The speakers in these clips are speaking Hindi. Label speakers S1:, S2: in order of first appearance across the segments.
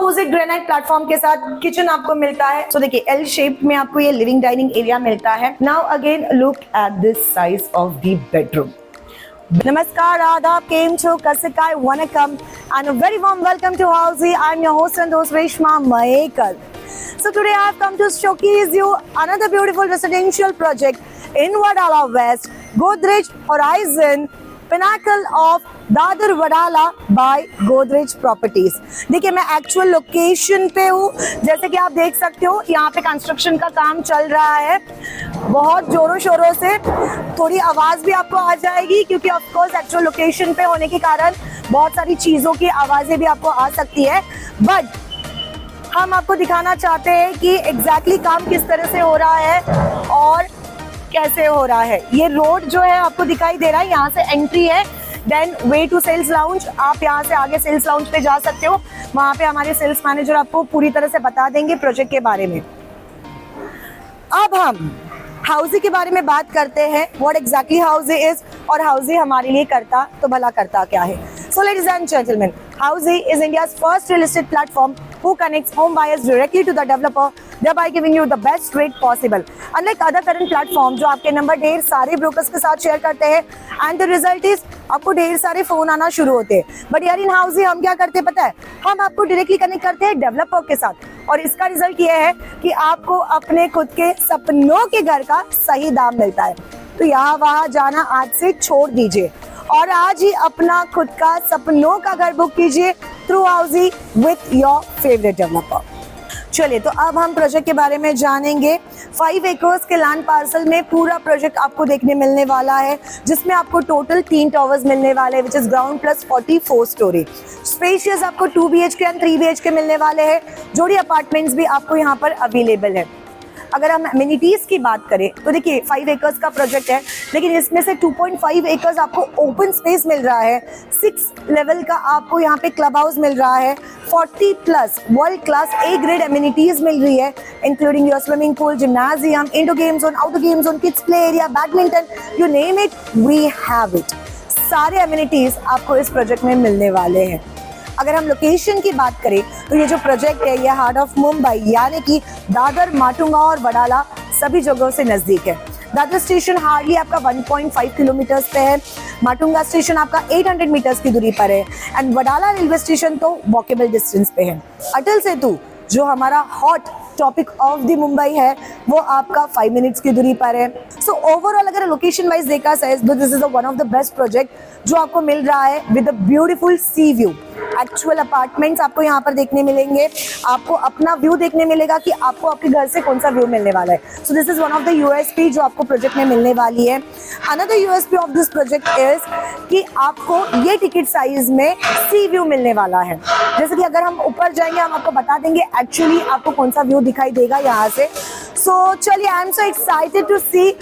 S1: अपोजिट ग्रेनाइट प्लेटफॉर्म के साथ किचन आपको मिलता है। सो देखिए एल शेप में आपको ये लिविंग डाइनिंग एरिया मिलता है। Now again look at this size of the bedroom. Namaskar, Adab, Kem Cho, Kasikai, Wanakam, and a very warm welcome to Housey. I'm your host and host Reshma Mahekar. So today I have come to showcase you another beautiful residential project in Wadala West, Godrej Horizon, Pinnacle of Dadar Wadala by Godrej properties. देखिए मैं एक्चुअल लोकेशन पे हूँ, जैसे कि आप देख सकते हो यहाँ पे कंस्ट्रक्शन का काम चल रहा है बहुत जोरों शोरों से। थोड़ी आवाज भी आपको आ जाएगी क्योंकि ऑफ कोर्स एक्चुअल लोकेशन पे होने के कारण बहुत सारी चीजों की आवाजें भी आपको आ सकती है, बट हम आपको दिखाना चाहते हैं कि एग्जैक्टली काम किस तरह से हो रहा है और कैसे हो रहा है। ये रोड जो है आपको दिखाई दे रहा है, यहाँ से एंट्री है, then way to sales lounge. आप यहाँ से आगे सेल्स लाउंज पे जा सकते हो, वहां पे हमारे सेल्स मैनेजर आपको पूरी तरह से बता देंगे प्रोजेक्ट के बारे में। अब हम हाउसी के बारे में बात करते हैं, व्हाट एग्जैक्टली हाउसी इज और हाउसी हमारे लिए करता तो भला करता क्या है। So ladies and gentleman, Housy is India's first real estate platform who connects home buyers directly to the developer, thereby giving you the best rate possible. Unlike other current platform जो आपके नंबर ढेर सारे ब्रोकर्स के साथ शेयर करते हैं and the result is आपको ढेर सारे फोन आना शुरू होते हैं, बट यार इन हाउसी हम क्या करते हैं पता है, हम आपको डायरेक्टली कनेक्ट करते हैं डेवलपर के साथ और इसका रिजल्ट ये है कि आपको अपने खुद के सपनों के घर का सही दाम मिलता है। तो यहाँ वहाँ जाना आज से छोड़ दीजिए और आज ही अपना खुद का सपनों का घर बुक कीजिए through Housy with your favourite developer. चलिए तो अब हम प्रोजेक्ट के बारे में जानेंगे। 5 एकर्स के लैंड पार्सल में पूरा प्रोजेक्ट आपको देखने मिलने वाला है, जिसमें आपको टोटल 3 टावर्स मिलने वाले हैं, which is ground plus 44 story. Spacious आपको 2 BHK एंड 3 BHK मिलने वाले हैं। जोड़ी अपार्टमेंट्स भी आपको यहाँ पर अवेलेबल है। अगर हम एमिनिटीज की बात करें तो देखिए 5 एकर्स का प्रोजेक्ट है, लेकिन इसमें से 2.5 एकर्स आपको ओपन स्पेस मिल रहा है। 6 लेवल का आपको यहाँ पे क्लब हाउस मिल रहा है। 40 plus world class A grade amenities मिल रही है, including your swimming pool, gymnasium, indoor game zone, outdoor game zone, kids play area, badminton, you name it we have it. सारे एमिनिटीज आपको इस प्रोजेक्ट में मिलने वाले हैं। अगर हम लोकेशन की बात करें तो ये जो प्रोजेक्ट है ये हार्ट ऑफ मुंबई यानी कि दादर, माटुंगा और वडाला सभी जगहों से नजदीक है। दादर स्टेशन हार्डली आपका 1.5 किलोमीटर्स पे है, माटुंगा स्टेशन आपका 800 मीटर्स की दूरी पर है एंड वडाला रेलवे स्टेशन तो वॉकेबल डिस्टेंस पे है। अटल सेतु जो हमारा hot topic of the Mumbai है वो आपका 5 मिनट्स की दूरी पर है। सो ओवरऑल अगर लोकेशन वाइज देखा जाए तो this is one of the best project जो आपको मिल रहा है with a beautiful C view. Actual apartments आपको यहाँ पर देखने मिलेंगे, आपको अपना व्यू देखने मिलेगा कि आपको आपके घर से कौन सा व्यू मिलने वाला है। सो this is one of the USP जो आपको प्रोजेक्ट में मिलने वाली है। Another USP of this project is कि आपको ये टिकट साइज में सी व्यू मिलने वाला है। जैसे कि अगर हम ऊपर जाएंगे हम आपको बता देंगे एक्चुअली आपको कौन सा व्यू दिखाई देगा यहाँ से। सो चलिए I am so excited to see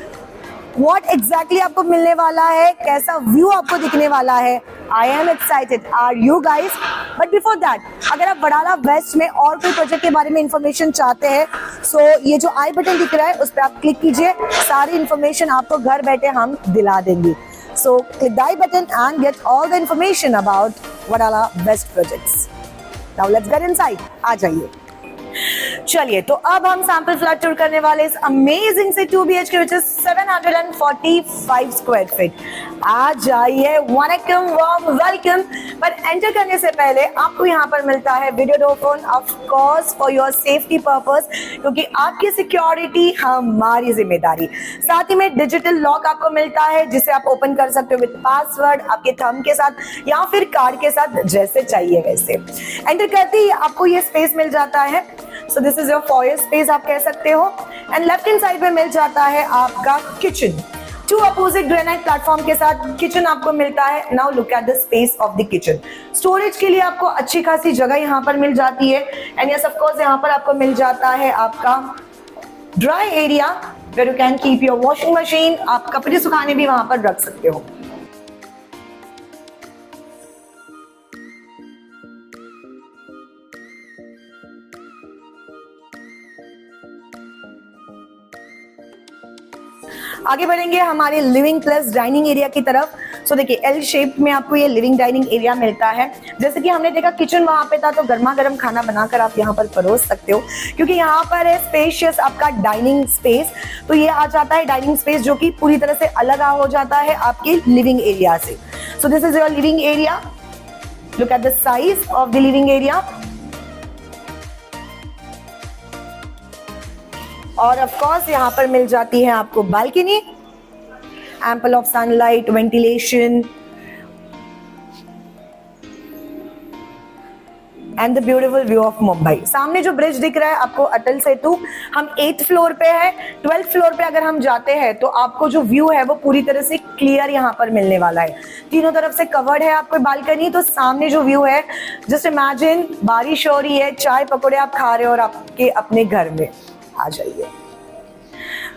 S1: what exactly आपको मिलने वाला है, कैसा व्यू आपको दिखने वाला है। I am excited, are you guys? But before that अगर आप वडाला वेस्ट में और कोई प्रोजेक्ट के बारे में इंफॉर्मेशन चाहते हैं सो ये जो आई बटन दिख रहा है उस पर आप क्लिक कीजिए, सारी इंफॉर्मेशन आपको घर बैठे हम दिला देंगे। So click the I button and get all the information about Wadala west projects. Now let's get inside, आ जाइए। चलिए तो अब हम सैंपल फ्लैट टूर करने वाले इस अमेजिंग से 2 BHK which is 745 square feet. आ जाइए, वनकम, वार्म वेलकम। पर एंटर करने से पहले आपको यहाँ पर मिलता है video door phone, of course for your safety purpose, क्योंकि आपकी सिक्योरिटी हमारी जिम्मेदारी। साथ ही में डिजिटल लॉक आपको मिलता है जिसे आप ओपन कर सकते हो विद पासवर्ड, आपके थंब के साथ या फिर कार्ड के साथ, जैसे चाहिए वैसे। एंटर करते ही आपको ये स्पेस मिल जाता है। सो this is your foyer space आप कह सकते हो एंड लेफ्ट हैंड साइड में मिल जाता है आपका किचन। 2 अपोजिट ग्रेनाइट प्लेटफॉर्म के साथ किचन आपको मिलता है। Now look at the space of the kitchen. Storage के लिए आपको अच्छी खासी जगह यहाँ पर मिल जाती है एंड यस ऑफ कोर्स यहाँ पर आपको मिल जाता है आपका dry area where you can keep your washing machine. आप कपड़े सुखाने भी वहां पर रख सकते हो। आगे बढ़ेंगे हमारे लिविंग प्लस डाइनिंग एरिया की तरफ। सो देखिए एल शेप में आपको ये लिविंग डाइनिंग एरिया मिलता है। जैसे कि हमने देखा किचन वहां पे था, तो गर्मा गर्म खाना बनाकर आप यहाँ पर परोस सकते हो, क्योंकि यहाँ पर है स्पेशियस आपका डाइनिंग स्पेस। तो ये आ जाता है डाइनिंग स्पेस जो कि पूरी तरह से अलग हो जाता है आपके लिविंग एरिया से। सो this is your living area. Look at the size of the living area. और ऑफ कोर्स यहाँ पर मिल जाती है आपको balcony, ample of sunlight, ventilation and the beautiful view of Mumbai. सामने जो ब्रिज दिख रहा है आपको अटल सेतु, हम 8th फ्लोर पे है। 12th फ्लोर पे अगर हम जाते हैं तो आपको जो व्यू है वो पूरी तरह से क्लियर यहाँ पर मिलने वाला है। तीनों तरफ से कवर्ड है आपको बालकनी। तो सामने जो व्यू है, जस्ट इमेजिन बारिश हो रही है, चाय पकौड़े आप खा रहे हो और आपके अपने घर में आ जाइए।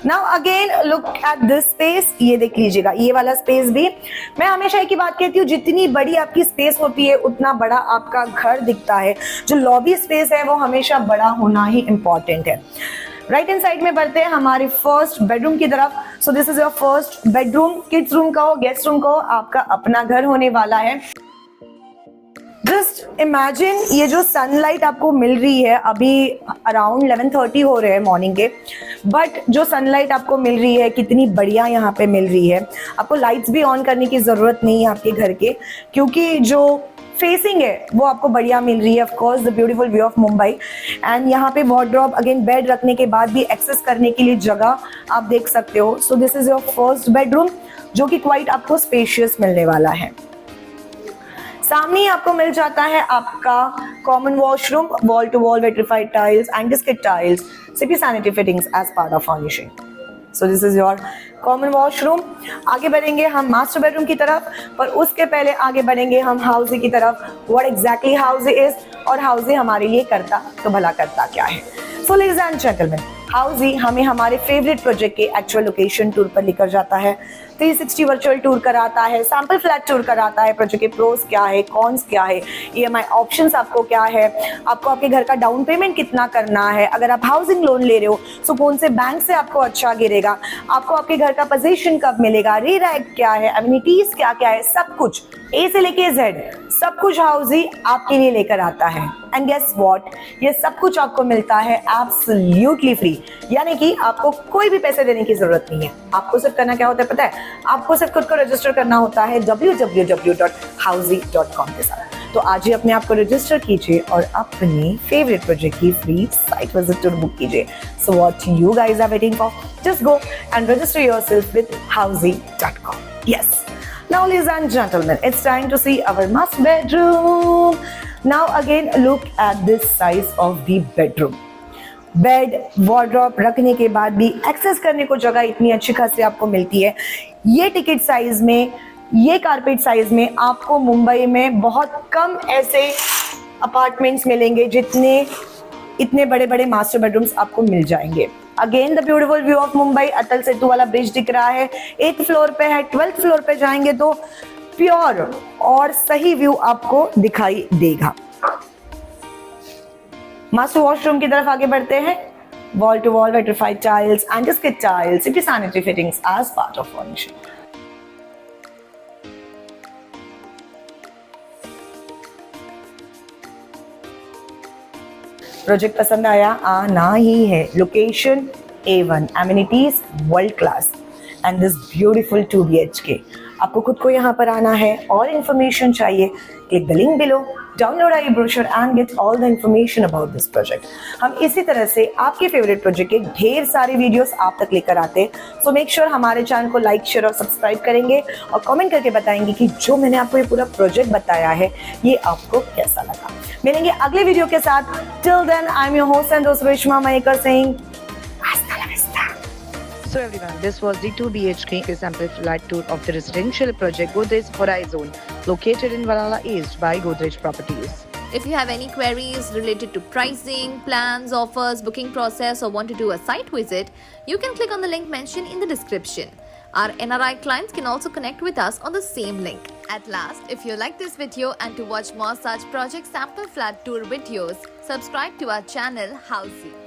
S1: Now again look at this space. ये देख लीजिएगा, ये वाला स्पेस भी मैं हमेशा एक ही बात कहती हूँ, जितनी बड़ी आपकी स्पेस होती है उतना बड़ा आपका घर दिखता है। जो लॉबी स्पेस है वो हमेशा बड़ा होना ही इंपॉर्टेंट है। राइट हैंड साइड में बढ़ते हैं हमारे फर्स्ट बेडरूम की तरफ। सो this is your first bedroom. Kids room का हो, गेस्ट रूम का हो, आपका अपना घर होने वाला है। जस्ट इमेजिन ये जो सनलाइट आपको मिल रही है, अभी अराउंड 11:30 हो रहे हैं मॉर्निंग के, बट जो सनलाइट आपको मिल रही है कितनी बढ़िया यहाँ पे मिल रही है। आपको लाइट्स भी ऑन करने की जरूरत नहीं है आपके घर के, क्योंकि जो फेसिंग है वो आपको बढ़िया मिल रही है। Of course the beautiful view of Mumbai. And यहाँ पे वार्डरोब, अगेन बेड रखने के बाद भी एक्सेस करने के लिए जगह आप देख सकते हो। सो this is your first bedroom, जो कि क्वाइट आपको स्पेशियस मिलने वाला है। सामने ही आपको मिल जाता है आपका common washroom, wall to wall vitrified tiles and डिस्किट tiles, CP sanitary fittings as part of furnishing. So this is your common washroom. आगे बढ़ेंगे हम मास्टर बेडरूम की तरफ, पर उसके पहले आगे बढ़ेंगे हम हाउसी की तरफ। व्हाट एग्जैक्टली हाउसी इज और हाउसी हमारे लिए करता तो भला करता क्या है। सो लेडीज एंड जेंटलमैन, हाउसी हमें हमारे फेवरेट प्रोजेक्ट के एक्चुअल लोकेशन टूर पर लेकर जाता है, 360 वर्चुअल टूर कराता है, सैंपल फ्लैट टूर कराता है, प्रोजेक्ट के प्रोस क्या है, कॉन्स क्या है, EMI ऑप्शंस आपको क्या है, आपको आपके घर का डाउन पेमेंट कितना करना है, अगर आप हाउसिंग लोन ले रहे हो तो कौन से बैंक से आपको अच्छा गिरेगा, आपको आपके घर का पोजीशन कब मिलेगा, रेरा एक्ट क्या है, एमिनिटीज क्या क्या है, सब कुछ A से लेके Z सब कुछ हाउसी आपके लिए लेकर आता है। एंड गेस व्हाट, ये सब कुछ आपको मिलता है एब्सोल्युटली फ्री, यानी कि आपको कोई भी पैसे देने की जरूरत नहीं है। आपको सिर्फ करना क्या होता है पता है, आपको सिर्फ खुद को रजिस्टर करना होता है www.housy.com के साथ। तो आज ही अपने आप को रजिस्टर कीजिए और अपने फेवरेट प्रोजेक्ट की free site visit tour book कीजिए। So what you guys are waiting for, just go and register yourself with housy.com। यस, now ladies and gentlemen, it's time to see our master bedroom. Now again look at this size of the bedroom. Bed, wardrobe रखने के बाद भी एक्सेस करने को जगह इतनी अच्छी खासी आपको मिलती है। ये टिकट साइज में, ये कारपेट साइज में आपको मुंबई में बहुत कम ऐसे अपार्टमेंट्स मिलेंगे जितने इतने बड़े बड़े मास्टर बेडरूम्स आपको मिल जाएंगे। Again the beautiful view of Mumbai, Atal Setu वाला ब्रिज दिख रहा है, 8th फ्लोर पे है। 12th फ्लोर पे जाएंगे तो प्योर और सही व्यू आपको दिखाई देगा। मास्टर वॉशरूम की तरफ आगे बढ़ते हैं। Wall to wall vitrified tiles and डिस्किट tiles, city sanitary fittings as part of furnishing. Project पसंद आया, आना ही है। Location A1, amenities world class and this beautiful 2 BHK। आपको खुद को यहाँ पर आना है और इन्फॉर्मेशन चाहिए, click the link below, download our brochure and get all the information about this project. हम इसी तरह से आपके फेवरेट प्रोजेक्ट के ढेर सारे वीडियोस आप तक लेकर आते हैं। सो मेक श्योर हमारे चैनल को लाइक, शेयर और सब्सक्राइब करेंगे और कमेंट करके बताएंगे कि जो मैंने आपको ये पूरा प्रोजेक्ट बताया है ये आपको कैसा लगा। मिलेंगे अगले वीडियो के साथ। Till then I am your host and दोस्त Reshma Mayekar saying hasta la vista.
S2: So everyone, this was the 2 BHK sample flat tour of the residential project Godrej Horizon, located in Valala East by Godrej Properties.
S3: If you have any queries related to pricing, plans, offers, booking process, or want to do a site visit, you can click on the link mentioned in the description. Our NRI clients can also connect with us on the same link. At last, if you like this video and to watch more such project sample flat tour videos, subscribe to our channel Housey.